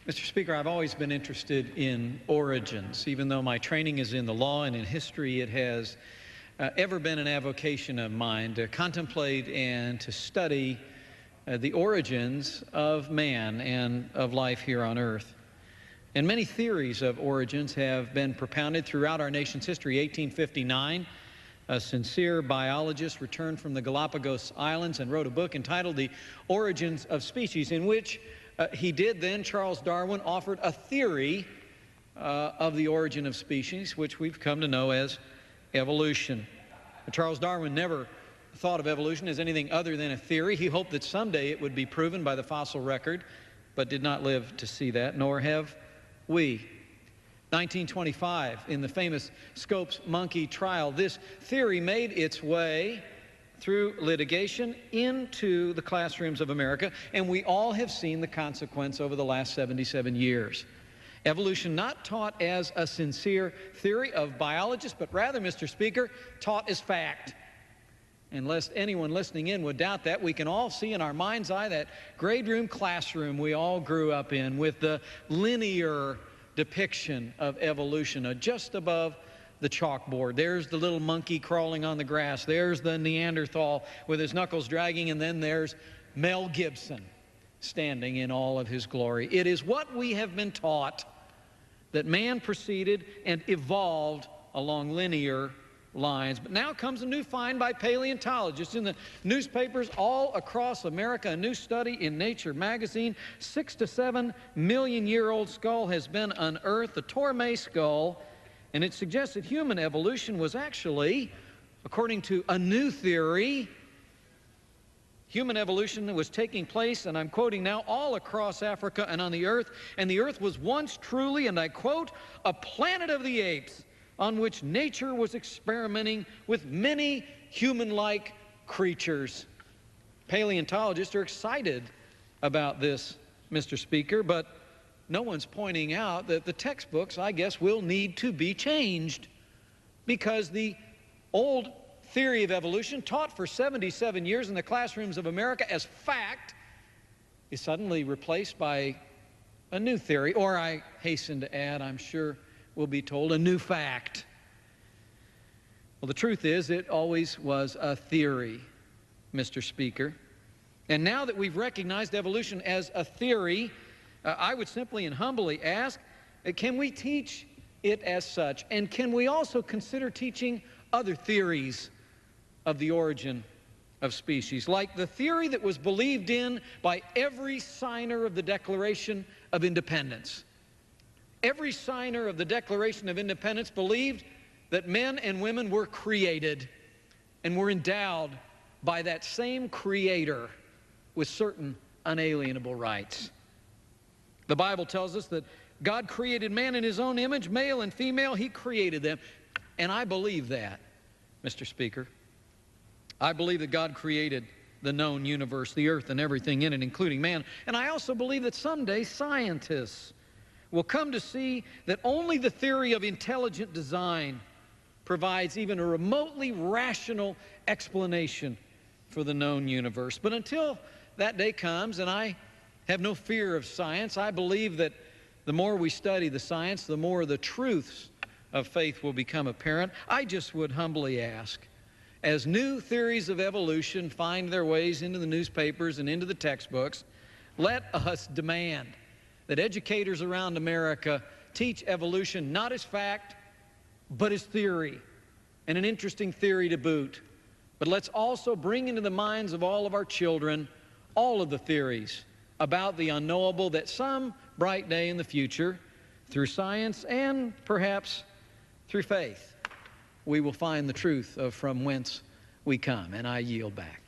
Mr. Speaker, I've always been interested in origins. Even though my training is in the law and in history, it has ever been an avocation of mine to contemplate and to study the origins of man and of life here on earth. And many theories of origins have been propounded throughout our nation's history. 1859, a sincere biologist returned from the Galapagos Islands and wrote a book entitled The Origins of Species, in which Charles Darwin offered a theory of the origin of species, which we've come to know as evolution. Charles Darwin never thought of evolution as anything other than a theory. He hoped that someday it would be proven by the fossil record, but did not live to see that, nor have we. 1925, in the famous Scopes monkey trial, this theory made its way through litigation into the classrooms of America, and we all have seen the consequence over the last 77 years. Evolution not taught as a sincere theory of biologists, but rather, Mr. Speaker, taught as fact. And lest anyone listening in would doubt that, we can all see in our mind's eye that grade room classroom we all grew up in with the linear depiction of evolution just above the chalkboard. There's the little monkey crawling on the grass. There's the Neanderthal with his knuckles dragging, and then there's Mel Gibson standing in all of his glory. It is what we have been taught, that man proceeded and evolved along linear lines. But now comes a new find by paleontologists in the newspapers all across America. A new study in Nature magazine. 6 to 7 million year old skull has been unearthed, the Torme skull, and it suggests that human evolution was actually, according to a new theory, human evolution was taking place, and I'm quoting now, all across Africa and on the earth, and the earth was once truly, and I quote, a planet of the apes on which nature was experimenting with many human-like creatures. Paleontologists are excited about this, Mr. Speaker, but no one's pointing out that the textbooks, I guess, will need to be changed, because the old theory of evolution, taught for 77 years in the classrooms of America as fact, is suddenly replaced by a new theory, or I hasten to add, I'm sure we'll be told, a new fact. Well, the truth is, it always was a theory, Mr. Speaker. And now that we've recognized evolution as a theory, I would simply and humbly ask, can we teach it as such? And can we also consider teaching other theories of the origin of species, like the theory that was believed in by every signer of the Declaration of Independence? Every signer of the Declaration of Independence believed that men and women were created and were endowed by that same Creator with certain unalienable rights. The Bible tells us that God created man in His own image, male and female, He created them. And I believe that, Mr. Speaker. I believe that God created the known universe, the earth and everything in it, including man. And I also believe that someday scientists will come to see that only the theory of intelligent design provides even a remotely rational explanation for the known universe. But until that day comes, and I have no fear of science, I believe that the more we study the science, the more the truths of faith will become apparent. I just would humbly ask, as new theories of evolution find their ways into the newspapers and into the textbooks, let us demand that educators around America teach evolution not as fact, but as theory, and an interesting theory to boot. But let's also bring into the minds of all of our children all of the theories about the unknowable, that some bright day in the future, through science and perhaps through faith, we will find the truth of from whence we come. And I yield back.